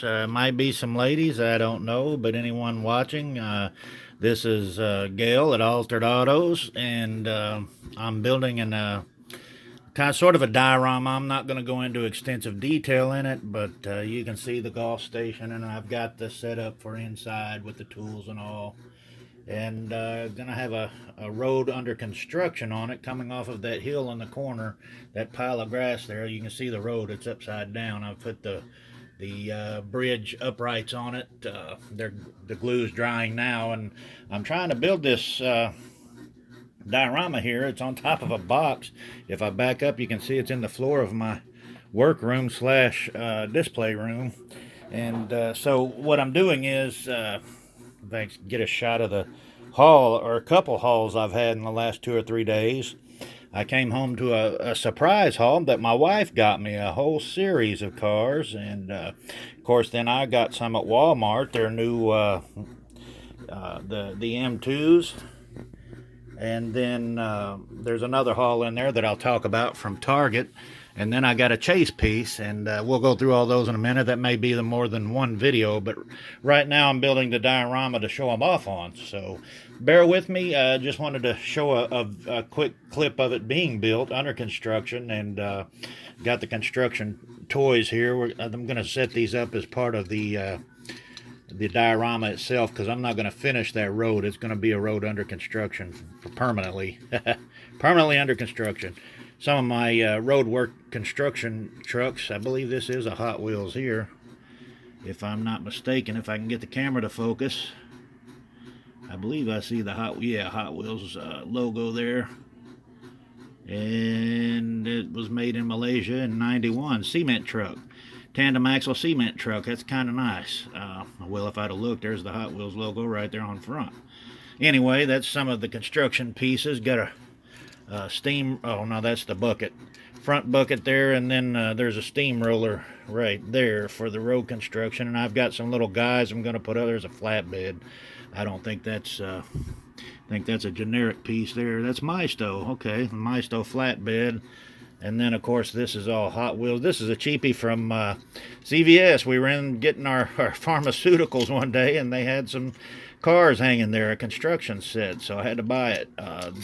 Might be some ladies, I don't know, but anyone watching, this is Gail at Altered Autos, and I'm building kind of sort of a diorama. I'm not going to go into extensive detail in it, but you can see the golf station, and I've got the setup for inside with the tools and all. And gonna have a road under construction on it, coming off of that hill in the corner, that pile of grass there. You can see the road; it's upside down. I've put the bridge uprights on it. The glue's drying now, and I'm trying to build this diorama here. It's on top of a box. If I back up, you can see it's in the floor of my workroom slash display room. And so what I'm doing is, if I get a shot of the haul or a couple hauls I've had in the last 2 or 3 days. I came home to a surprise haul that my wife got me, a whole series of cars, and of course then I got some at Walmart. Their new the M2s, and then there's another haul in there that I'll talk about from Target. And then I got a chase piece, and we'll go through all those in a minute. That may be the more than one video, but right now I'm building the diorama to show them off on. So bear with me. Just wanted to show a quick clip of it being built under construction, and got the construction toys here. I'm going to set these up as part of the diorama itself, because I'm not going to finish that road. It's going to be a road under construction permanently. Permanently under construction. Some of my road work construction trucks, I believe this is a Hot Wheels here, if I'm not mistaken. If I can get the camera to focus, I believe I see the Hot Wheels logo there. And it was made in Malaysia in '91. Cement truck, tandem axle cement truck. That's kind of nice. Well, if I'd have looked, there's the Hot Wheels logo right there on front. Anyway, that's some of the construction pieces. Got a steam, oh no, that's the bucket, front bucket there, and then there's a steamroller right there for the road construction. And I've got some little guys I'm going to put up. There's a flatbed. I don't think that's a generic piece there. That's Maisto. Okay, Maisto flatbed. And then of course this is all Hot Wheels. This is a cheapie from CVS. We were in getting our pharmaceuticals one day, and they had some cars hanging there, a construction set, so I had to buy it.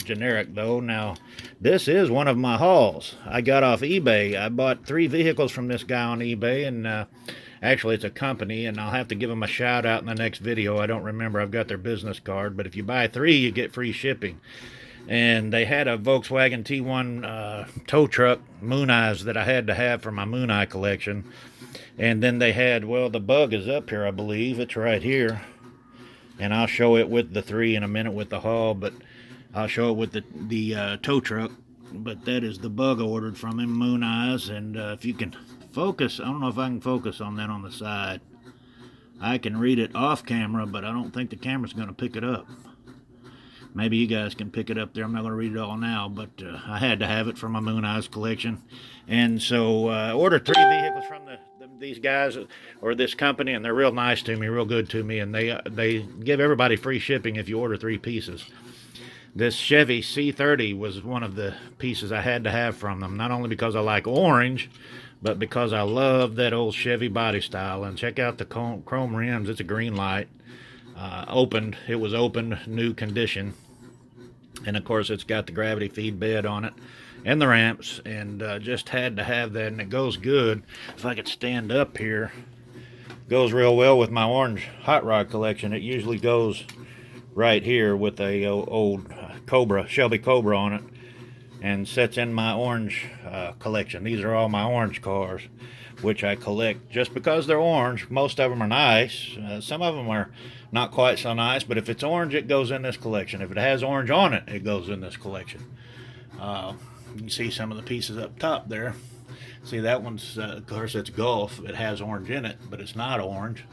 Generic though. Now this is one of my hauls I got off eBay. I bought 3 vehicles from this guy on eBay, and actually it's a company, and I'll have to give them a shout out in the next video. I don't remember, I've got their business card, but if you buy 3 you get free shipping. And they had a Volkswagen T1 tow truck, Moon Eyes, that I had to have for my Moon Eye collection. And then they had, well, the Bug is up here, I believe. It's right here. And I'll show it with the 3 in a minute with the haul, but I'll show it with the tow truck. But that is the Bug I ordered from him, Moon Eyes. And if you can focus, I don't know if I can focus on that on the side. I can read it off camera, but I don't think the camera's going to pick it up. Maybe you guys can pick it up there. I'm not going to read it all now, but I had to have it for my Moon Eyes collection. And so I ordered 3 vehicles from these guys, or this company, and they're real nice to me, real good to me, and they give everybody free shipping if you order 3 pieces. This Chevy C30 was one of the pieces I had to have from them, not only because I like orange, but because I love that old Chevy body style. And check out the chrome rims. It's a green light. It was opened, new condition. And of course it's got the gravity feed bed on it and the ramps, and just had to have that. And it goes good. If I could stand up here, it goes real well with my orange hot rod collection. It usually goes right here with a old Shelby Cobra on it, and sets in my orange collection. These are all my orange cars, which I collect just because they're orange. Most of them are nice. Some of them are not quite so nice, but if it's orange, it goes in this collection. If it has orange on it, it goes in this collection. You can see some of the pieces up top there. See, that one's, of course, it's Gulf. It has orange in it, but it's not orange.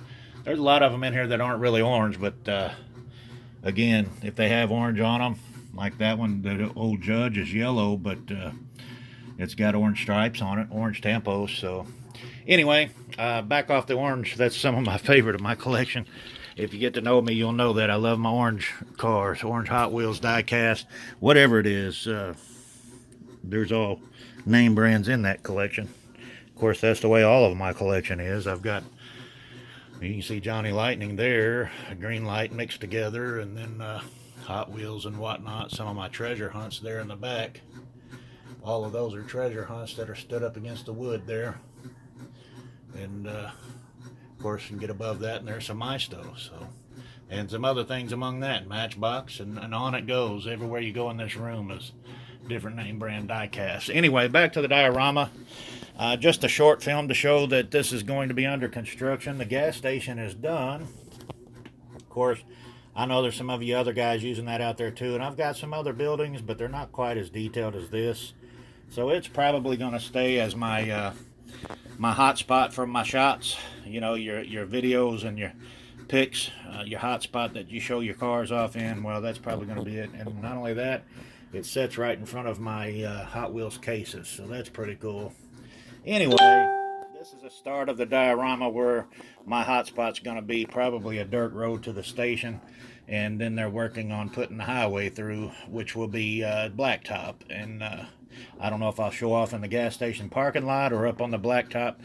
There's a lot of them in here that aren't really orange, but again, if they have orange on them, like that one, the old Judge is yellow, but it's got orange stripes on it, orange tampos. So anyway, back off the orange. That's some of my favorite of my collection. If you get to know me, you'll know that I love my orange cars, orange Hot Wheels, Diecast, whatever it is. There's all name brands in that collection. Of course, that's the way all of my collection is. I've got You can see Johnny Lightning there, green light mixed together, and then Hot Wheels and whatnot. Some of my treasure hunts there in the back. All of those are treasure hunts that are stood up against the wood there. And of course, you can get above that, and there's some Misto. So, and some other things among that, Matchbox, and on it goes. Everywhere you go in this room is different name brand diecast. Anyway, back to the diorama. Just a short film to show that this is going to be under construction. The gas station is done. Of course, I know there's some of you other guys using that out there too, and I've got some other buildings, but they're not quite as detailed as this. So it's probably going to stay as my my hotspot for my shots. You know, your videos and your pics, your hotspot that you show your cars off in. Well, that's probably going to be it. And not only that, it sits right in front of my Hot Wheels cases, so that's pretty cool. Anyway, this is the start of the diorama where my hotspot's going to be probably a dirt road to the station, and then they're working on putting the highway through, which will be blacktop. And I don't know if I'll show off in the gas station parking lot or up on the blacktop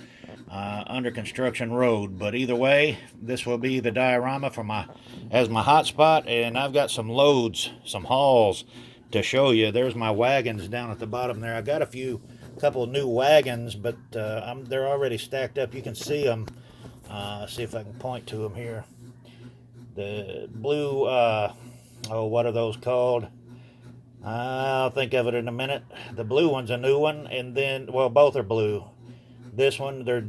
under construction road, but either way, this will be the diorama for my hotspot. And I've got some loads, some hauls to show you. There's my wagons down at the bottom there. I've got a couple new wagons, but they're already stacked up. You can see them. See if I can point to them here. The blue, what are those called? I'll think of it in a minute. The blue one's a new one, and then, well, both are blue. This one, they're,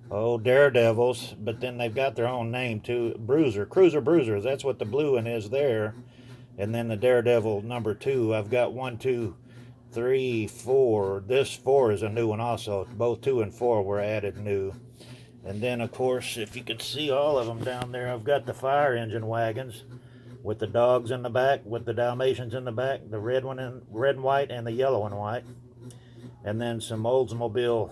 Daredevils, but then they've got their own name too. Cruiser Bruisers, that's what the blue one is there. And then the Daredevil number 2, I've got 1, 2, 3, 4. This 4 is a new one also. Both 2 and 4 were added new. And then, of course, if you can see all of them down there, I've got the fire engine wagons with the dogs in the back, with the Dalmatians in the back, the red and white, and the yellow and white. And then some Oldsmobile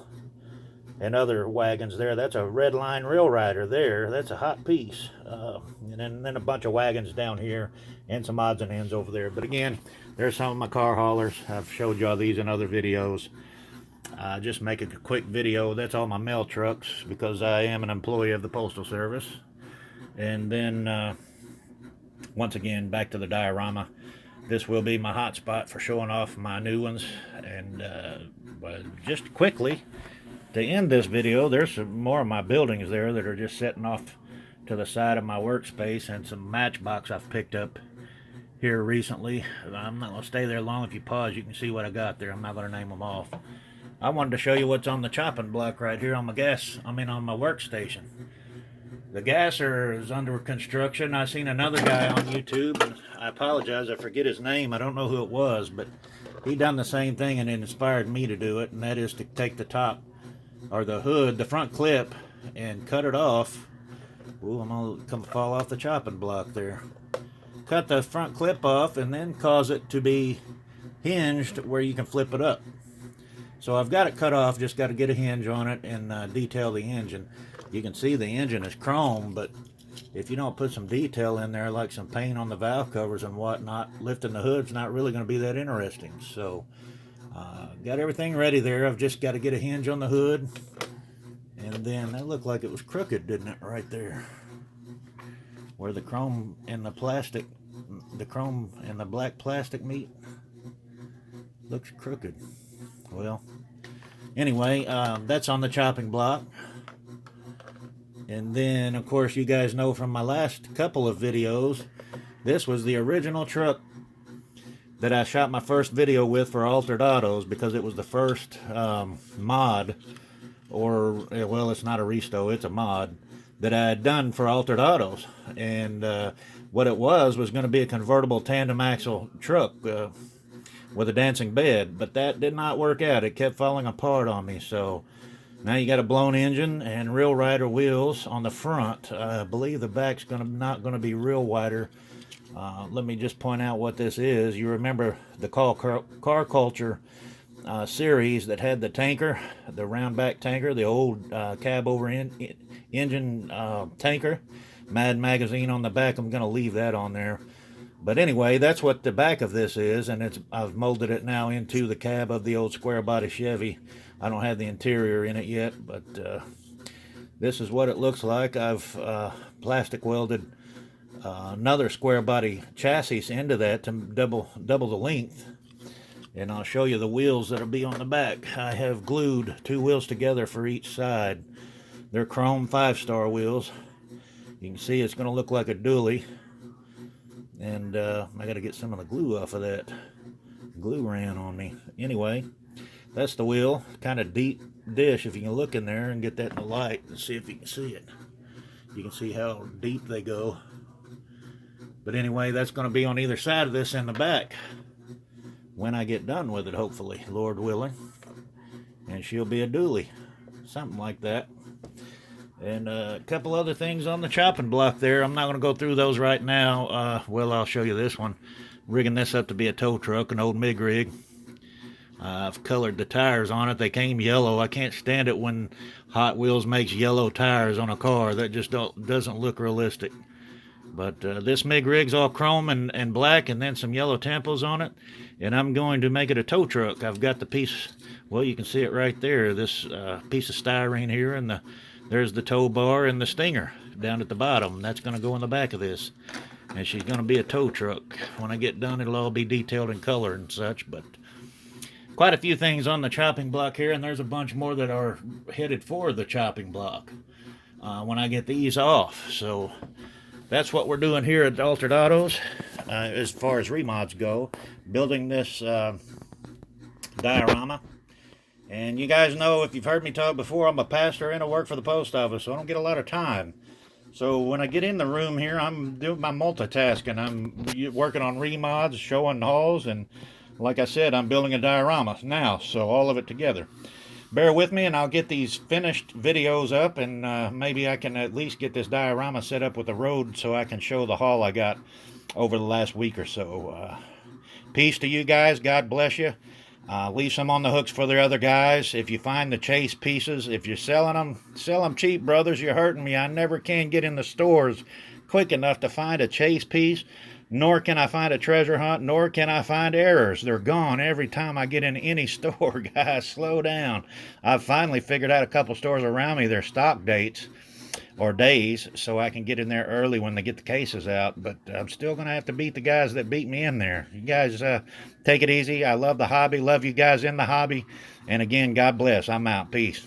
and other wagons there. That's a Red Line Rail Rider there. That's a hot piece. And then a bunch of wagons down here and some odds and ends over there. But again, there's some of my car haulers. I've showed y'all these in other videos. Just make a quick video. That's all my mail trucks because I am an employee of the Postal Service. And then, once again, back to the diorama. This will be my hotspot for showing off my new ones. And just quickly, to end this video, there's some more of my buildings there that are just setting off to the side of my workspace, and some Matchbox I've picked up here recently. I'm not going to stay there long. If you pause, you can see what I got there. I'm not going to name them off. I wanted to show you what's on the chopping block right here on my on my workstation. The gasser is under construction. I seen another guy on YouTube, and I apologize, I forget his name. I don't know who it was, but he done the same thing, and it inspired me to do it, and that is to take the top, or the hood, the front clip, and cut it off. Ooh, I'm going to fall off the chopping block there. Cut the front clip off and then cause it to be hinged where you can flip it up. So I've got it cut off, just got to get a hinge on it and detail the engine. You can see the engine is chrome, but if you don't put some detail in there, like some paint on the valve covers and whatnot, lifting the hood's not really going to be that interesting. So got everything ready there. I've just got to get a hinge on the hood. And then that looked like it was crooked, didn't it, right there? Where the chrome and the plastic, the chrome and the black plastic meet. Looks crooked. Well, anyway, that's on the chopping block. And then, of course, you guys know from my last couple of videos, this was the original truck that I shot my first video with for Altered Autos, because it was the first mod, or, well, it's not a resto, it's a mod, that I had done for Altered Autos. And what it was going to be a convertible tandem axle truck with a dancing bed, but that did not work out. It kept falling apart on me. So now you got a blown engine and Real Rider wheels on the front. I believe the back's not going to be real wider. Let me just point out what this is. You remember the Car Culture series that had the tanker, the round back tanker, the old cab over engine tanker, Mad Magazine on the back. I'm going to leave that on there. But anyway, that's what the back of this is, and I've molded it now into the cab of the old square body Chevy. I don't have the interior in it yet, but This is what it looks like. I've plastic welded another square body chassis into that to double the length, and I'll show you the wheels that'll be on the back. I have glued 2 wheels together for each side. They're chrome 5-star wheels. You can see it's going to look like a dually, and I got to get some of the glue off of that. Glue ran on me. Anyway, that's the wheel. Kind of deep dish. If you can look in there and get that in the light and see if you can see it. You can see how deep they go. But anyway, that's going to be on either side of this in the back when I get done with it, hopefully, Lord willing. And she'll be a dually, something like that. And a couple other things on the chopping block there. I'm not going to go through those right now. Well, I'll show you this one. Rigging this up to be a tow truck, an old MIG rig. I've colored the tires on it. They came yellow. I can't stand it when Hot Wheels makes yellow tires on a car. That just doesn't look realistic. But this MIG rig's all chrome and black, and then some yellow temples on it. And I'm going to make it a tow truck. I've got the piece, well, you can see it right there. This piece of styrene here, and there's the tow bar and the stinger down at the bottom. That's going to go in the back of this. And she's going to be a tow truck. When I get done, it'll all be detailed in color and such. But quite a few things on the chopping block here, and there's a bunch more that are headed for the chopping block when I get these off. So that's what we're doing here at Altered Autos as far as remods go. Building this diorama. And you guys know, if you've heard me talk before, I'm a pastor and I work for the post office, so I don't get a lot of time. So when I get in the room here, I'm doing my multitasking. I'm working on remods, showing hauls, and like I said, I'm building a diorama now, so all of it together. Bear with me, and I'll get these finished videos up, and maybe I can at least get this diorama set up with a road so I can show the haul I got over the last week or so. Peace to you guys. God bless you. Leave some on the hooks for the other guys. If you find the chase pieces, if you're selling them, sell them cheap, brothers. You're hurting me. I never can get in the stores quick enough to find a chase piece, nor can I find a treasure hunt, nor can I find errors. They're gone every time I get in any store, guys. Slow down. I've finally figured out a couple stores around me, their stock dates or days, so I can get in there early when they get the cases out. But I'm still going to have to beat the guys that beat me in there. You guys take it easy. I love the hobby. Love you guys in the hobby. And again, God bless. I'm out. Peace.